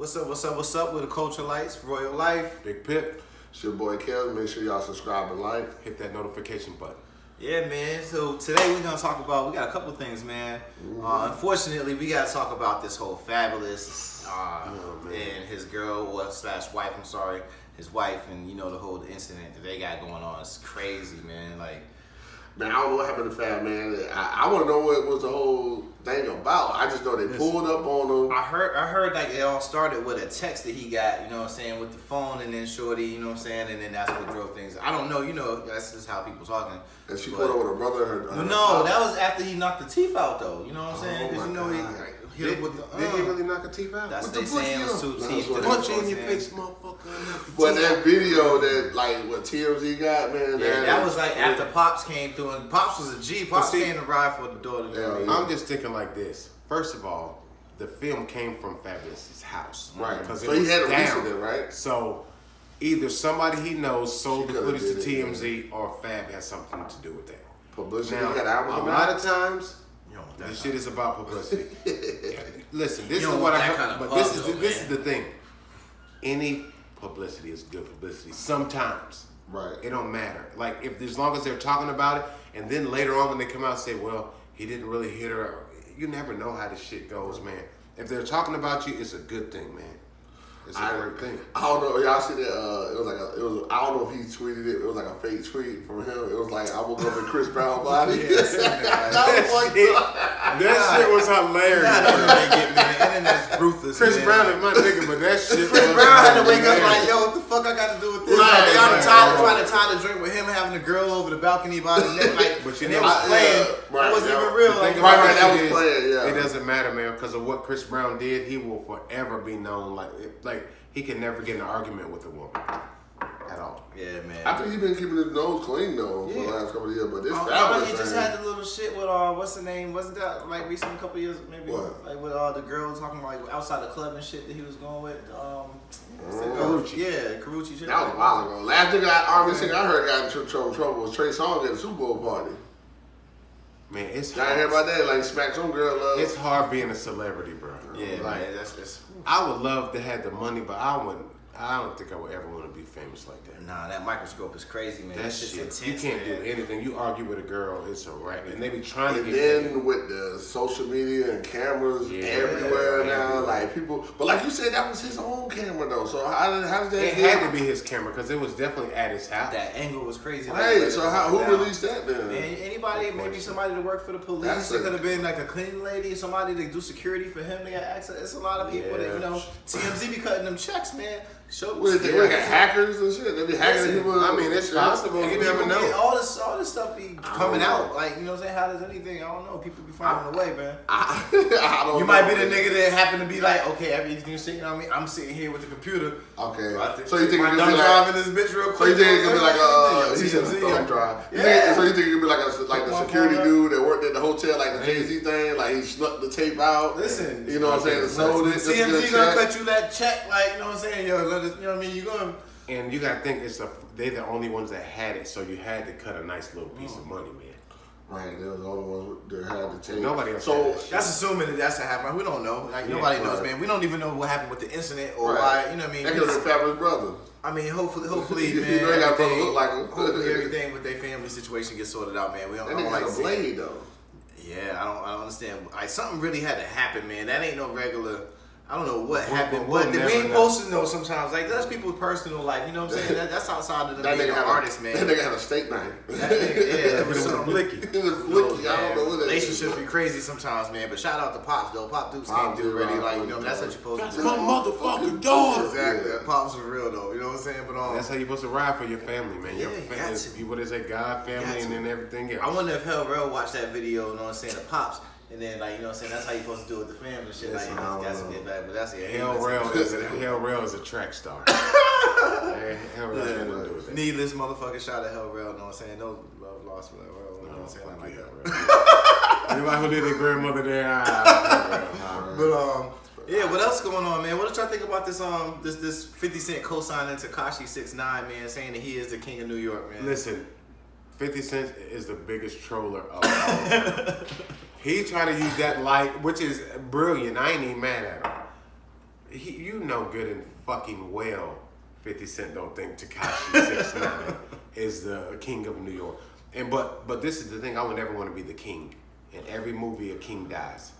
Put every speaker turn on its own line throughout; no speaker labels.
What's up with the Culturalites, Royal Life?
Big Pip.
It's your boy Kevin. Make sure y'all subscribe and like.
Hit that notification button.
Yeah, man. So today we're gonna talk about. We got a couple things, man. Unfortunately, we gotta talk about this whole Fabolous and his girl or slash wife. I'm sorry, his wife, and you know the whole incident that they got going on. It's crazy, man. Like,
man, I don't know what happened to Fab, man. I want to know what was the whole thing about. I just know they pulled up on him.
I heard like it all started with a text that he got, you know what I'm saying, with the phone, and then Shorty, you know what I'm saying, and then that's what drove things. I don't know, you know, that's just how people talking.
And she pulled up with her brother.
No, that was after he knocked the teeth out, though. You know what I'm saying? Because you know he
did he really knock her teeth out?
That's what they saying was two teeth.
Punch you in your face, motherfucker.
But that video that like what TMZ got, man.
Yeah, that was like after Pops came through, and Pops was a G. Pops came to ride for the daughter.
Yeah.
I'm just thinking like this. First of all, the film came from Fabous's house.
Right.
So
he had a reason it, right?
So either somebody he knows sold the footage to TMZ or Fab has something to do with that.
Publicity.
Now,
got albums
a lot of times,
That
this shit is about publicity. Listen, this is
don't
what
want
I
that
heard,
kind of
but
buzz,
this is the thing. Any publicity is good publicity. Sometimes.
Right.
It don't matter. Like if as long as they're talking about it, and then later on when they come out and say, well, he didn't really hit her. You never know how this shit goes, man. If they're talking about you, it's a good thing, man. It's a great thing.
I don't know. Y'all see that? I don't know if he tweeted it. It was like a fake tweet from him. It was like, I woke up in Chris Brown's body.
That shit was hilarious.
The internet's ruthless.
Chris
man.
Brown is my nigga, but that shit.
Chris Brown had to wake up like, yo, what the fuck I got to do with this?
Right,
Like, they on the
right,
trying to tie the drink with him having a girl over the balcony by the neck. Like,
But you
and
know,
it was playing.
right,
it wasn't
yeah.
even real.
The
Like,
thing about
Right,
it
that was
is,
playing, yeah.
It doesn't matter, man, because of what Chris Brown did. He will forever be known like he can never get in an argument with a woman at all.
yeah, man.
I think he's been keeping his nose clean though for the last couple of years. But this Fabolous
he just
thing-
had the little shit with what's the name? Wasn't that like recent couple years maybe?
What?
Like with the girl talking like outside the club and shit that he was going with.
Karuchi.
Yeah, Karuchi shit.
That was a while ago. Last thing I heard got in trouble was Trey Songz at the Super Bowl party.
Man, it's
Y'all hear about that? Like smacked some girl up.
It's hard being a celebrity, bro.
Yeah,
like
man, that's
I would love to have the money, but I don't think I would ever want to be famous like that.
nah, that microscope is crazy, man.
That
That's just
shit,
intense.
you can't
man.
do anything. You argue with a girl, it's a wrap. And they be trying to
And
get
then with the social media and cameras
Yeah,
everywhere now,
everywhere.
like people. But like you said, that was his own camera though. So how does that?
It had to be his camera because it was definitely at his house.
That angle was crazy.
Right.
Like,
So who released that then?
Man, anybody, maybe somebody to work for the police.
That's
It
it.
could have been like a cleaning lady, somebody to do security for him to get access. It's a lot of people that, you know, TMZ be cutting them checks, man.
What they got hackers and shit. They be hacking people.
I mean, it's possible. You never know.
All this stuff be coming out. Like, you know what I'm saying? How does anything? I don't know. People be finding a way, man.
I don't
You
know,
might be the
man.
nigga that happen to be like, okay, everything sitting on me. I'm sitting here with the computer.
Okay.
So
you think
my
it could
dumb
be like?
driving this bitch real
So
quick?
you think it could be like he said
TMZ,
thumb drive.
Yeah.
So you think it could be like the security dude that worked at the hotel, like the Jay-Z thing, like he snuck the tape out.
Listen,
you know what I'm saying? And sold it. just to get a
TMZ gonna
check.
cut you that check, like, you know what I'm saying? Yo, you know what I mean? You gonna.
And you gotta think they're the only ones that had it, so you had to cut a nice little piece of money, man.
Right, they were the only ones that had the tape.
Nobody else
So
had that shit.
That's assuming that that's what happened. We don't know. Like, nobody knows, man. We don't even know what happened with the incident or why, you know what I mean?
that could have been Fabolous brother.
I mean, hopefully,
You
man.
know they got brother
everything-
look like him.
Hopefully, everything with their family situation gets sorted out, man. We don't.
That
I don't
nigga had
like
a
seeing-
blade though.
Yeah, I don't understand. Like, something really had to happen, man. That ain't no regular. I don't know what happened,
we'll
but we
never
ain't
know.
supposed to know sometimes. Like, that's people's personal life. You know what I'm saying? That's outside of the
That
being
nigga
an
had
artist, man.
That nigga had a steak knife.
That nigga, yeah, it was
It was
something.
blicky.
It was flicky. I don't know what it is.
Relationships be crazy sometimes, man. But shout out to Pops, though. Pop Dukes came
Pops
through
is
already.
right.
Like, you know, that's what you're supposed
That's
to do.
my motherfucking daughter.
Exactly.
Yeah.
Pops for real, though. You know what I'm saying? But
That's how you're supposed to ride for your family, man. Your
Yeah, you got
family,
to.
what is it, God, family,
Got
and
to.
then everything else.
I wonder if Hell Rel watched that video, you know what I'm saying, the Pops. And then, like, you know what I'm saying, that's how you're supposed to do it with the family and shit. Like,
Listen,
you know,
I
that's a
don't
bit bad, but that's it.
Hell Rel is a track star. Man, Hell Rel had nothing to do with that.
Needless motherfucking shot at Hell Rel, you know what I'm saying? No love lost for Hell Rel, you know what I'm saying?
fuck
Like
you,
that.
Hell Rel. Anybody who did their grandmother there,
But yeah, what else going on, man? What did y'all think about this this 50 Cent co-signing Tekashi69, man, saying that he is the king of New York, man?
Listen, 50 Cent is the biggest troller of all time. He trying to use that light, which is brilliant. I ain't even mad at him. know good and fucking well 50 Cent don't think Tekashi 6ix9ine is the king of New York. And but this is the thing, I would never want to be the king. In every movie, a king dies.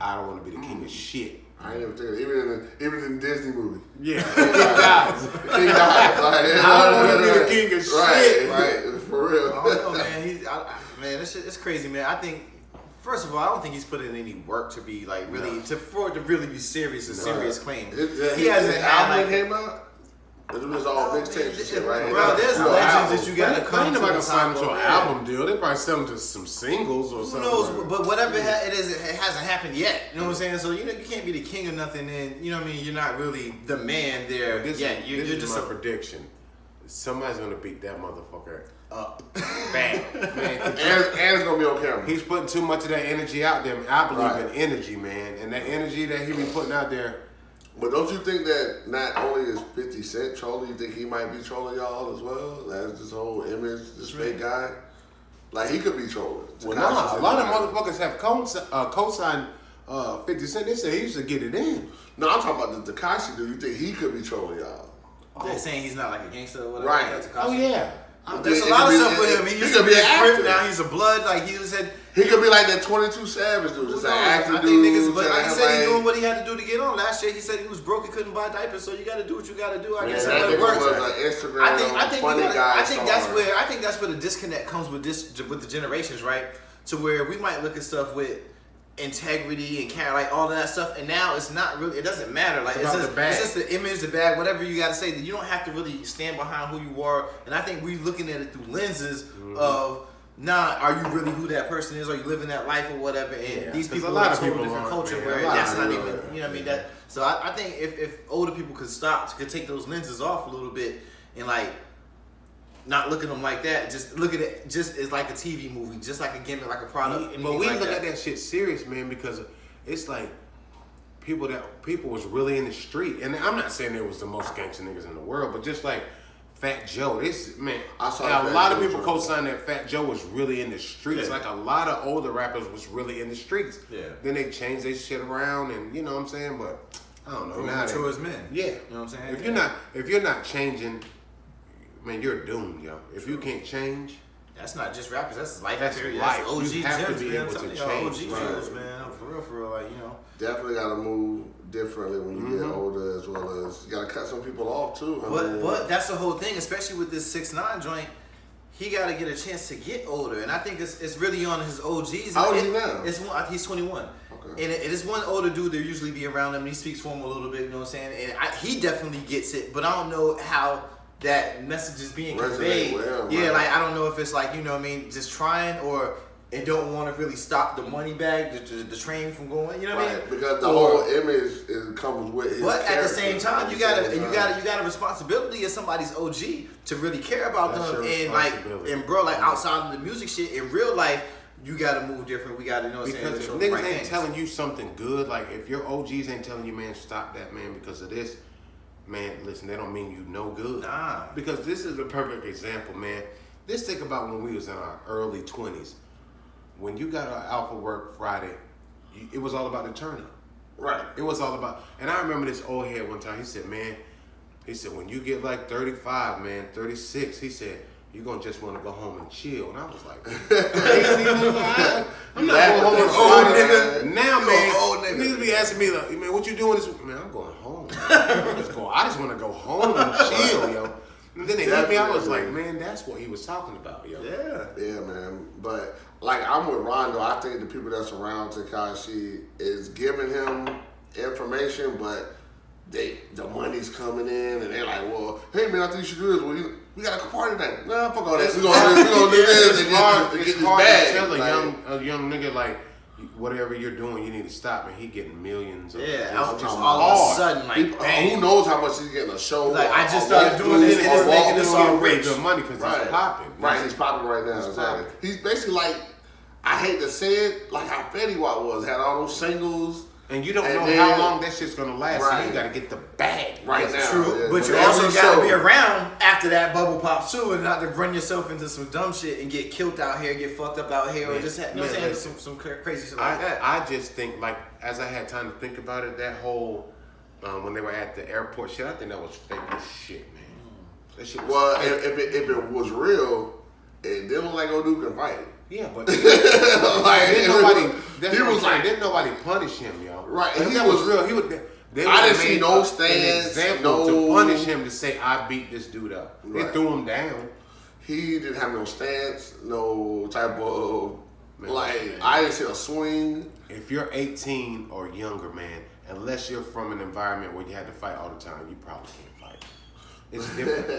I don't want to be the king of shit.
I ain't never think of it. Even in Disney movie.
Yeah, the king dies.
The king dies. Like,
I don't want to be the king of shit.
Right, for real.
I don't know, man. Man, this shit, it's crazy, man. I think, first of all, I don't think he's put in any work to be like really for it to really be serious, a serious claim.
He hasn't had like came out. It was all mixtapes and shit, right?
Bro, there's legends that you gotta come to.
Ain't nobody sign to an album deal. They probably sell them to some singles or something.
Who knows? But whatever it is, it hasn't happened yet. You know what I'm saying? So you can't be the king of nothing, and you know what I mean. You're not really the man there.
This
You're just
my prediction. Somebody's gonna beat that motherfucker
up.
Bad. Man,
and it's gonna be on camera.
He's putting too much of that energy out there. I believe in energy, man, and that energy that he be putting out there.
But don't you think that not only is 50 Cent trolling, you think he might be trolling y'all as well? That's this whole image, this fake guy. Like, he could be trolling.
Well, no, a lot of motherfuckers have co-signed 50 Cent. They say he used to get it in.
No, I'm talking about the Tekashi dude. You think he could be trolling y'all?
They're saying he's not like a gangster or whatever.
Right.
Oh,
yeah.
There's a lot of stuff with him. He used to be a Crip, now he's a Blood. Like, he said...
He could be like that 22 Savage dude. Just an actor dude.
Niggas, but like he said, he's doing what he had to do to get on. Last year, he said he was broke, he couldn't buy diapers, so you got to do what you got to do. I guess that's what it works. I think that's where the disconnect comes with the generations, right? To where we might look at stuff with integrity and care, like all of that stuff, and now it's not really. It doesn't matter. Like it's just the image, the bag, whatever you got to say. That you don't have to really stand behind who you are. And I think we're looking at it through lenses of. Are you really who that person is? Are you living that life or whatever? And these people are a total different culture where that's not even, you know what I mean? So I think if older people could take those lenses off a little bit and like not look at them like that, just look at it just as like a TV movie, just like a gimmick, like a product.
But we look at that shit serious, man, because it's like people was really in the street. And I'm not saying they was the most gangster niggas in the world, but just like Fat Joe, a lot of people co-signed that Fat Joe was really in the streets. Yeah. Like a lot of older rappers was really in the streets. Yeah. Then they changed their shit around, and you know what I'm saying. But I don't know. Now
mature as men.
Yeah.
You know what I'm saying.
If you're not changing, man, you're doomed, yo. If you can't change,
that's not just rappers. That's life.
That's
period.
life.
That's OG
you have
gems,
to be
man.
able to change.
OG gems, man. For real. Like
Definitely got to move differently when you get older, as well as you got to cut some people off too.
But that's the whole thing, especially with this 6ix9ine joint. He got to get a chance to get older, and I think it's really on his OGs.
How old is he now?
He's 21.
Okay.
And it is one older dude that usually be around him. And he speaks for him a little bit, you know what I'm saying? And he definitely gets it, but I don't know how that message is being conveyed. Yeah, like I don't know if it's like, you know what I mean, just trying and don't want to really stop the money bag, the train from going. You know what I mean?
Because the whole image comes with his
But at the same time, you got a responsibility as somebody's OG to really care about them and bro, like outside of the music shit in real life, you got to move different. We got to know.
Because if niggas ain't telling you something good, like if your OGs ain't telling you, man, stop that, man, because of this. Man, listen, they don't mean you no good. Nah. Because this is a perfect example, man. Just think about when we was in our early 20s. When you got our Alpha Work Friday, it was all about the turn up.
Right.
It was all about, and I remember this old head one time, he said, when you get like 35, man, 36, he said, you're going to just want to go home and chill. And I was like, I'm not going home and chill. Now, man, niggas be asking me, like, man, what you doing this week? Man, I'm going home. I just want to go home and chill, yo. And then they hit me, I was like, man, that's what he was talking about, yo.
Yeah, man. But, like, I'm with Rondo. I think the people that's around Tekashi is giving him information, but the money's coming in, and they're like, well, hey, man, I think you should do this. Well, we got a party tonight. Nah, fuck all that. We're going to do this and get this bag.
Tell a young nigga, like, whatever you're doing, you need to stop, and he getting millions of
all of a sudden, like, bang.
Who knows how much he's getting a show?
Like, I just started doing this, and it's making this all rich.
Good money because he's popping.
Right, he's popping right now. Exactly. He's basically like, I hate to say it, like how Fetty Wap was, had all those singles.
And you don't know how long that shit's gonna last, so you gotta get the bag.
Right now.
True. Yeah. But you also gotta be around after that bubble pops too, and not to run yourself into some dumb shit and get killed out here, get fucked up out here, or just some crazy shit like that.
I just think, like, as I had time to think about it, that whole when they were at the airport shit. I think that was fake as shit, man. That shit was
Well,
fake.
if it was real, it didn't like no dude can fight.
Yeah, but
Like,
didn't nobody punish him, yo.
Right,
If
he
that was
was-
real. He would. They
I didn't
would've
see
made
no
an
stance,
example
no-
to punish him to say I beat this dude up. They
Right.
threw him down.
He didn't have no stance, no type of
Man,
like.
man.
I didn't see a swing.
If you're 18 or younger, man, unless you're from an environment where you had to fight all the time, you probably can't fight. It's different.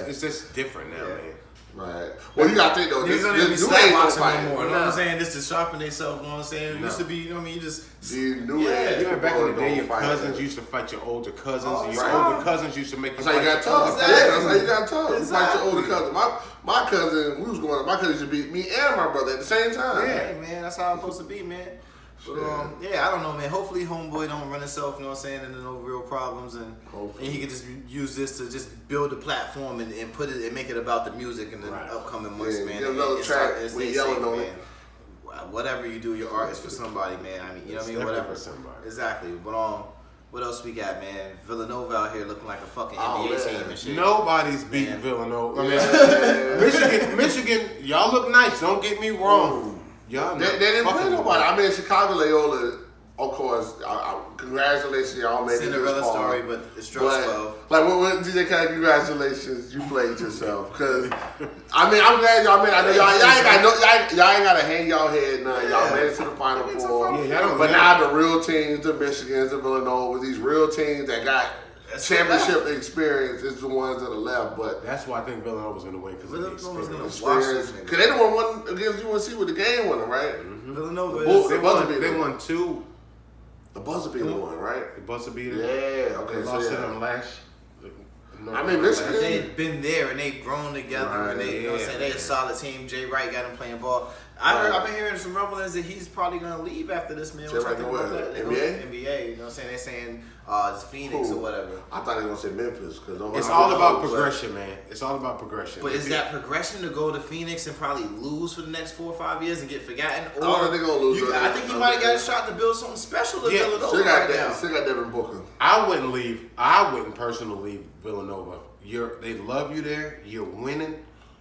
It's just different now, man.
Right. Well, you gotta think though.
Niggas
This
don't even be
new
slap
ain't no
boxing
fight.
no more. You know what
No.
I'm saying? Just to sharpen themselves, you know what I'm saying? It
No.
used to be, you know what I mean? You just,
These new
Yeah,
age
Even back in the
people
day, your
don't fight.
cousins used to fight your older cousins,
Oh,
and your
right.
older cousins used to make you
That's how you
fight
got
your older
tough.
Exactly.
Yeah, that's how you got tough. You fight your older
Exactly.
cousin. My cousin, we was going. My cousin used to beat me and my brother at the same time.
Yeah.
hey, man, that's how it's supposed to be, man. But, yeah, I don't know, man. Hopefully, homeboy don't run himself, you know what I'm saying, into no real problems, and he can just use this to just build a platform and put it and make it about the music in the
Right.
upcoming months,
Yeah,
man.
get
and
another track
and
with
stay
yelling
safe,
on
man.
it.
Whatever you do, your art is for somebody, man. I mean, you know what I mean?
It's
Whatever.
definitely for somebody.
Exactly. But what else we got, man? Villanova out here looking like a fucking
Oh,
NBA
man.
team and shit.
Nobody's beating
Man.
Villanova. I mean, Michigan, y'all look nice. Don't get me wrong. Y'all
They didn't play
fucking-
nobody. I mean, Chicago Loyola, of course. congratulations, y'all made it
Cinderella
this far.
story, but it strokes well.
Like, what DJ Khaled, congratulations, you played yourself. Because, I mean, I'm glad y'all made it. I know y'all ain't got to hang y'all head now. Y'all made it to the Final Four.
Yeah, y'all don't
But
know.
now the real teams, the Michigans, the Villanova, these real teams that got championship experience is the ones that are left. But
That's why I think Villanova's going to win because of the
Villanova's gonna
experience.
Watch
experience.
this nigga.
Because they the one won against UNC with the game winner, right?
Villanova
Bulls-
is.
They buzzer
They
beater.
won two.
The buzzer beater one, right?
The buzzer beater.
Yeah, okay,
They
so
lost
yeah.
it on last.
I mean, Michigan-
They've been there and they've grown together.
Right,
And they, you know what I'm
yeah,
saying? They're a
man.
solid team. Jay Wright got him playing ball. I've been hearing some rumblings that he's probably gonna leave after this, man.
Jay
What y'all
Wright
think
go
about
where?
that? They
NBA?
go NBA. You know what I'm saying? They're saying it's Phoenix or whatever.
I thought they were gonna say Memphis because
It's all about progression, man. It's all about progression.
But is that progression to go to Phoenix and probably lose for the next 4 or 5 years and get forgotten?
I don't think they're gonna lose.
I think he might have got a shot to build something special at
Yeah,
Villanova
Still got
right
that.
now.
Still got Devin Booker.
I wouldn't leave. I wouldn't personally leave Villanova. They love you there. You're winning.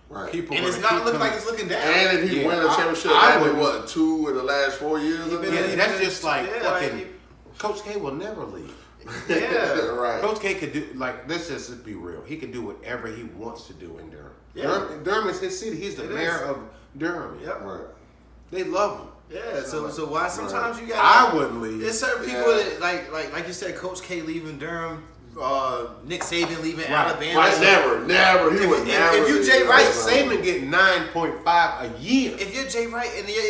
Right.
People
And it's
gonna
not
keep
looking like
coming.
it's looking down.
And if he
Yeah,
win a
I-
championship,
I
that'd be
would-
what 2 in the last 4 years.
He been-
Yeah,
he
that's
been-
just like
yeah,
fucking.
like-
Coach K will never leave.
Yeah.
right.
Coach K could do let's just be real. He can do whatever he wants to do in Durham.
Yeah.
Durham is his city. He's the
It
mayor
is.
of Durham.
Yep.
Right.
They love him.
Yeah, so why sometimes you got
I wouldn't leave.
There's certain people
Yeah.
that like you said, Coach K leaving Durham, Nick Saban leaving
Right.
Alabama.
Right. Never. He would
if
never.
you
leave
Jay Wright,
Alabama.
Saban get 9.5 a year.
If you're Jay Wright and you're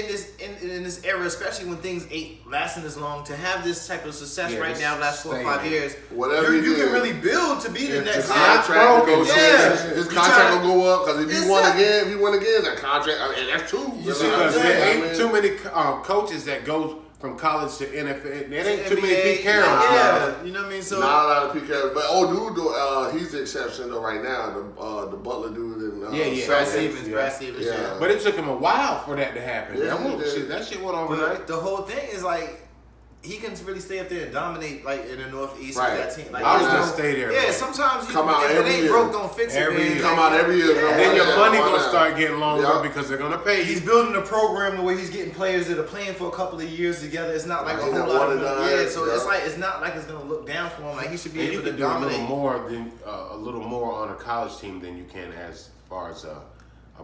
in this era, especially when things ain't lasting as long, to have this type of success
Yeah,
right
just
now, last 4 or
stay,
5
man.
years,
Whatever
you
he
can
did.
really build to be the
Yeah,
next
it's
guy.
not
Contract
broken.
negotiations.
Yeah.
His
You
contract
tryna-
will go up because if he won
Exactly.
again, if he won again, that contract. I mean, that's 2.
You see
know
what I'm
what
saying?
There
I
ain't
mean,
too many coaches that go from college to NFL. There ain't too many
NBA,
Pete Carrolls.
yeah, you know what I mean. So
Not a lot of PKs, but dude, though, he's the exception though right now. The Butler dude and
Yeah.
Brad
Celtics.
Stevens,
Yeah.
yeah.
But it took him a while for that to happen.
Yeah,
that,
it did.
that shit went overnight.
But the whole thing is like he can really stay up there and dominate like in the Northeast
Right.
with that team. Like,
I was
you
gonna
know,
stay there,
Yeah,
man.
sometimes you
Come out
if it
every
ain't
year.
broke, don't fix it.
Every
man.
year.
Come out every year.
Yeah.
Then your
Yeah,
money
why
gonna
not?
start getting longer
Yeah.
because they're gonna pay
He's
you.
building a program the way he's getting players that are playing for a couple of years together. It's not like a
He's
whole
not
lot
one
of
and done.
yeah. So it's
Yeah.
like it's not like it's gonna look down for him. Like he should be
And you
able to
can do a little
dominate.
more than a little more on a college team than you can as far as a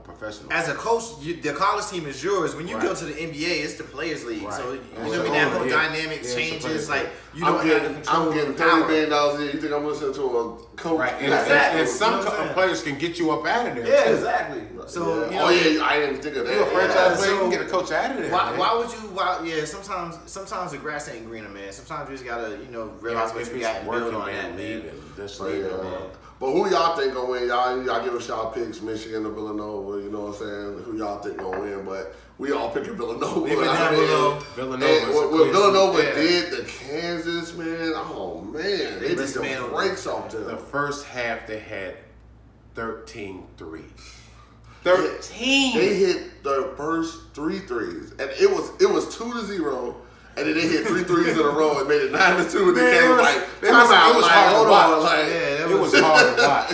professional.
As a coach, the college team is yours. When you
Right.
go to the NBA, it's the players' league.
Right.
So you
Yeah.
know what I mean. That whole
Yeah.
dynamic
Yeah, it's the
changes.
players'
Like
league.
you don't have the control.
I'm getting
of the power.
$30 million a year. You think I'm listening to a coach?
Right, and,
Exactly.
and some
You know what I'm saying?
players can get you up out of there.
Yeah,
too.
exactly. So
Yeah.
you know,
Oh yeah, I didn't think of that.
If you're a franchise player, you
so
can get a coach out of there.
Why,
man.
why would you? Why, yeah, sometimes the grass ain't greener, man. Sometimes you just gotta realize what
if
you got
it's
and build
working,
on
man,
that,
leave
man.
it. Just
But,
leave
yeah.
it, man.
But who y'all think gonna win? Y'all give us y'all picks, Michigan or Villanova. You know what I'm saying? Who y'all think gonna win? But we all picking Villanova.
Leave it
I
down
mean,
below.
Villanova.
And what Villanova
yeah.
did to Kansas, man. Oh man, they beat the
dismantled
brakes off
The
them.
first half they had 13 threes.
They
13.
hit the first 3 threes, and it was 2-0. And then they hit 3 threes in a row and made it 9-2. And they came
it was hard to watch.
Yeah,
It was hard to watch.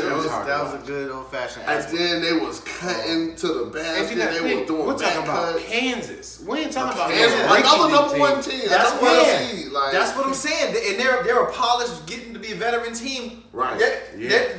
That was a good old fashioned.
And then they was cutting to the basket. They was doing
we're talking about
cuts.
Kansas. We ain't talking about
Kansas, another number one team.
That's
That's
what I'm saying. And they're a polished, getting to be a veteran team.
Right.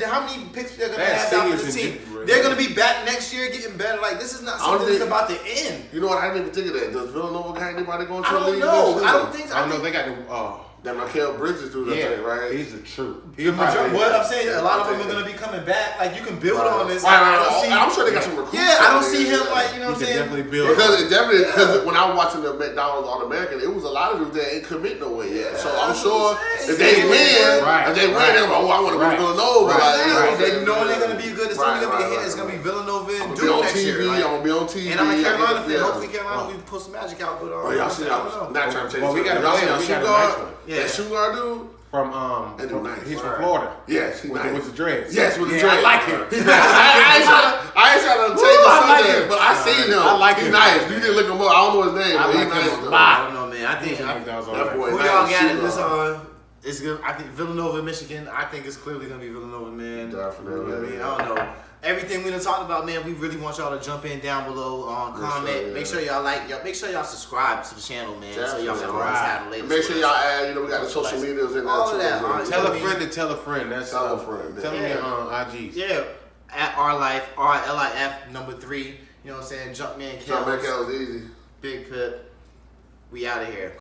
How many picks they're gonna have out for this team? They're gonna be back next year, getting better. Like this is not something that's about to end.
You know what? I didn't even think of that. Does Villanova got anybody going to
I
the
don't
league?
know. I don't think so.
I don't know. They got the.
That Mikal Bridges do that thing, right?
He's a true.
What I'm saying, a lot of them are going to be coming back. Like, you can build on this.
I'm sure they got some recruits.
Yeah, I don't see him like, you know what I'm saying?
Definitely build.
Because when I was watching the McDonald's All-American, it was a lot of them that ain't commit no way yet. So I'm sure if they win, they're like, oh, I want to go to Villanova.
They know they're going to be good. It's only going to be a hit. It's going to be Villanova and Duke next year.
I'm going to be on TV.
And I'm in Carolina fan. Hopefully Carolina will pull some magic out. But
y'all see, I'm not trying to tell you.
Well, we got a shoe guard.
That shoe guard dude.
He's from Florida.
Yes,
with the dreads.
Yes, with the dreads.
I like him.
I ain't trying to take the subject, but I seen him.
I like him.
He's nice. You didn't look him up. I don't know his name, but he's nice.
I don't know, man. I think
that boy.
Who y'all got in this on? It's good. I think Villanova, Michigan. I think it's clearly gonna be Villanova, man.
Definitely.
You know what I mean, I don't know. Everything we done talked about, man. We really want y'all to jump in down below, comment. Make sure y'all like. Make sure y'all subscribe to the channel, man. So y'all can always have the latest.
Make sure y'all add. We got the social medias in there.
All of that.
Tell a friend to tell a friend. That's
tell a friend.
Tell them your IGs.
Yeah, at RLife, RLIF number 3. You know what I'm saying? Jumpman Kells.
Jumpman Kells, easy.
Big Pip. We out of here.